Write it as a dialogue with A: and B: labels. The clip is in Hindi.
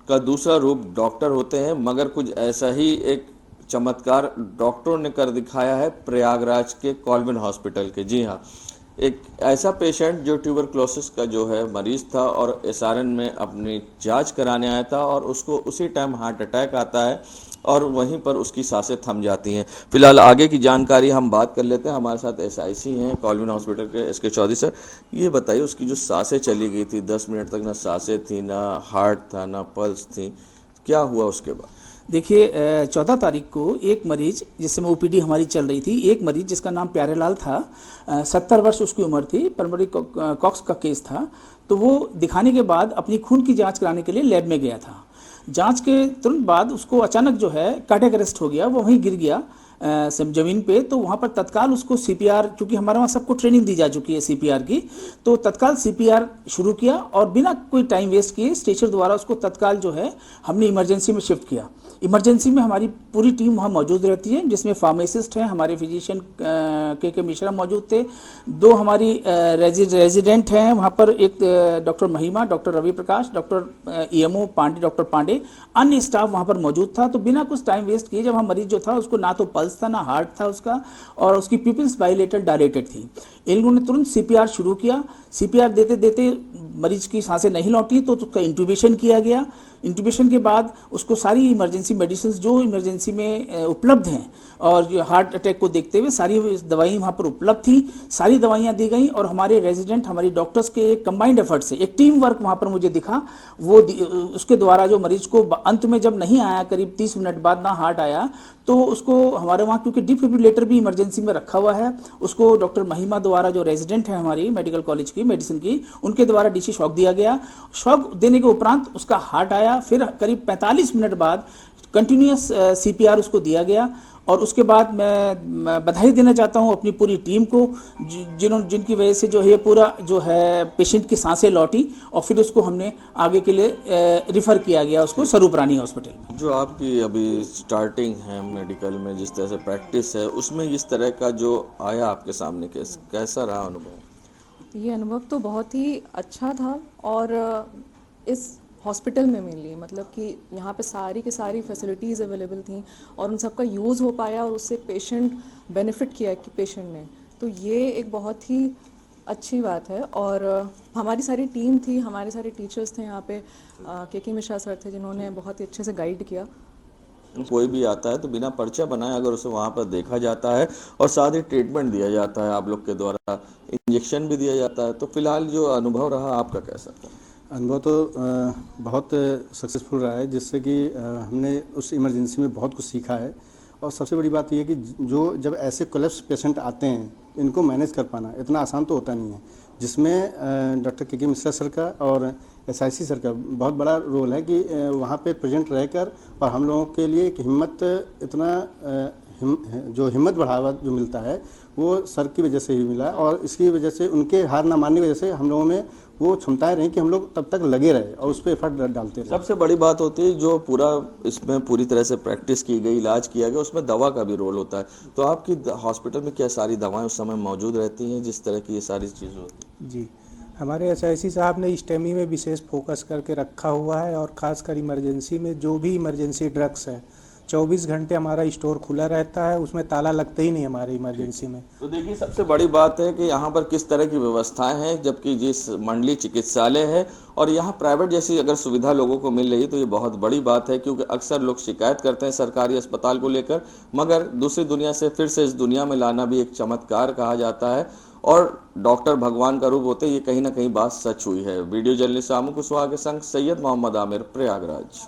A: का दूसरा रूप डॉक्टर होते हैं, मगर कुछ ऐसा ही एक चमत्कार डॉक्टरों ने कर दिखाया है प्रयागराज के कॉल्विन हॉस्पिटल के। जी हाँ, एक ऐसा पेशेंट जो ट्यूबरक्लोसिस का जो है मरीज था और एसआरएन में अपनी जांच कराने आया था और उसको उसी टाइम हार्ट अटैक आता है और वहीं पर उसकी सांसें थम जाती हैं। फिलहाल आगे की जानकारी हम बात कर लेते हैं। हमारे साथ एसआईसी हैं कॉल्विन हॉस्पिटल के, एस के चौधरी सर। ये बताइए, उसकी जो सांसें चली गई थी 10 मिनट तक, ना सांसें थी, ना हार्ट था, ना पल्स थी, क्या हुआ उसके बाद?
B: देखिए 14 तारीख को एक मरीज, जिस समय ओपीडी हमारी चल रही थी, एक मरीज जिसका नाम प्यारेलाल था, 70 वर्ष उसकी उम्र थी, पल्मोनरी कॉक्स का केस था। तो वो दिखाने के बाद अपनी खून की जांच कराने के लिए लैब में गया था। जांच के तुरंत बाद उसको अचानक जो है कार्डियक अरेस्ट हो गया, वो वहीं गिर गया जमीन पे। तो वहाँ पर तत्काल उसको सीपीआर, क्योंकि हमारे वहाँ सबको ट्रेनिंग दी जा चुकी है सीपीआर की, तो तत्काल सीपीआर शुरू किया और बिना कोई टाइम वेस्ट किए स्ट्रेचर द्वारा उसको तत्काल जो है हमने इमरजेंसी में शिफ्ट किया। इमरजेंसी में हमारी पूरी टीम वहाँ मौजूद रहती है, जिसमें फार्मासिस्ट हैं, हमारे फिजिशियन के मिश्रा मौजूद थे, दो हमारी रेजिडेंट हैं वहाँ पर, एक doctor Mahima, doctor Ravi Prakash, doctor EMO Pandey, doctor Pandey, अन्य स्टाफ वहाँ पर मौजूद था। तो बिना कुछ टाइम वेस्ट किए, जब हम मरीज जो था उसको ना तो पल्स था ना हार्ट था उसका, और उसकी पिपिल्स बाइलेटर डायलेटेड थी, इन लोगों ने तुरंत सीपीआर शुरू किया। सीपीआर देते देते मरीज की सांसें नहीं लौटी तो उसका इंट्यूबेशन किया गया। इंट्यूबेशन के बाद उसको सारी इमरजेंसी मेडिसिन जो इमरजेंसी में उपलब्ध हैं और जो हार्ट अटैक को देखते हुए सारी दवाई वहाँ पर उपलब्ध थी, सारी दवाइयाँ दी गई। और हमारे रेजिडेंट, हमारी डॉक्टर्स के एक कंबाइंड एफर्ट से एक टीम वर्क वहाँ पर मुझे दिखा, वो उसके द्वारा जो मरीज को अंत में जब नहीं आया, करीब 30 मिनट बाद ना हार्ट आया, तो उसको हमारे वहाँ, क्योंकि डिफिब्रिलेटर भी इमरजेंसी में रखा हुआ है, उसको डॉक्टर महिमा द्वारा, जो रेजिडेंट है हमारी मेडिकल कॉलेज की मेडिसिन की, उनके द्वारा डीसी शॉक दिया गया। शॉक देने के उपरांत उसका हार्ट आया। फिर करीब 45 मिनट बाद कंटिन्यूस सीपीआर उसको दिया गया। और उसके बाद मैं बधाई देना चाहता हूँ अपनी पूरी टीम को, जिनकी वजह से जो है पूरा जो है पेशेंट की सांसें लौटी और फिर उसको हमने आगे के लिए रिफ़र किया गया उसको स्वरूप रानी हॉस्पिटल में।
A: जो आपकी अभी स्टार्टिंग है मेडिकल में, जिस तरह से प्रैक्टिस है, उसमें इस तरह का जो आया आपके सामने केस, कैसा रहा अनुभव?
C: ये अनुभव तो बहुत ही अच्छा था। और इस हॉस्पिटल में मेनली मतलब कि यहाँ पे सारी की सारी फैसिलिटीज़ अवेलेबल थी और उन सब का यूज़ हो पाया और उससे पेशेंट बेनिफिट किया कि पेशेंट ने, तो ये एक बहुत ही अच्छी बात है। और हमारी सारी टीम थी, हमारे सारे टीचर्स थे यहाँ पे, के मिश्रा सर थे जिन्होंने बहुत ही अच्छे से गाइड किया।
A: कोई भी आता है तो बिना पर्चा बनाए अगर उसे वहाँ पर देखा जाता है और साथ ही ट्रीटमेंट दिया जाता है आप लोग के द्वारा, इंजेक्शन भी दिया जाता है, तो फिलहाल जो अनुभव रहा आपका कैसा था?
D: अनुभव तो बहुत सक्सेसफुल रहा है, जिससे कि हमने उस इमरजेंसी में बहुत कुछ सीखा है। और सबसे बड़ी बात यह है कि जो जब ऐसे कोलैप्स पेशेंट आते हैं, इनको मैनेज कर पाना इतना आसान तो होता नहीं है, जिसमें डॉक्टर के मिश्रा सर का और एसआईसी सर का बहुत बड़ा रोल है कि वहाँ पे प्रेजेंट रहकर और हम लोगों के लिए एक हिम्मत, इतना जो हिम्मत बढ़ावा जो मिलता है वो सर की वजह से ही मिला। और इसकी वजह से, उनके हार ना मानने की वजह से हम लोगों में वो क्षमताएं रहीं कि हम लोग तब तक लगे रहे और उस पर एफर्ट डालते रहे।
A: सबसे बड़ी बात होती है जो पूरा इसमें पूरी तरह से प्रैक्टिस की गई, इलाज किया गया, उसमें दवा का भी रोल होता है। तो आपकी हॉस्पिटल में क्या सारी दवाएं उस समय मौजूद रहती हैं जिस तरह की ये सारी चीज़ें होती हैं?
E: जी, हमारे एसआईसी साहब ने स्टेमी में विशेष फोकस करके रखा हुआ है और ख़ासकर इमरजेंसी में जो भी इमरजेंसी ड्रग्स है 24 घंटे हमारा स्टोर खुला रहता है, उसमें ताला लगता ही नहीं हमारे इमरजेंसी में।
A: तो देखिए, सबसे बड़ी बात है कि यहाँ पर किस तरह की व्यवस्थाएं हैं, जबकि जिस मंडली चिकित्सालय है और यहाँ प्राइवेट जैसी अगर सुविधा लोगों को मिल रही है तो ये बहुत बड़ी बात है, क्योंकि अक्सर लोग शिकायत करते हैं सरकारी अस्पताल को लेकर, मगर दूसरी दुनिया से फिर से इस दुनिया में लाना भी एक चमत्कार कहा जाता है और डॉक्टर भगवान का रूप होते हैं। ये कहीं ना कहीं बात सच हुई है। वीडियो जर्नलिस्ट आमू कुशवाहा के संग सैयद मोहम्मद आमिर, प्रयागराज।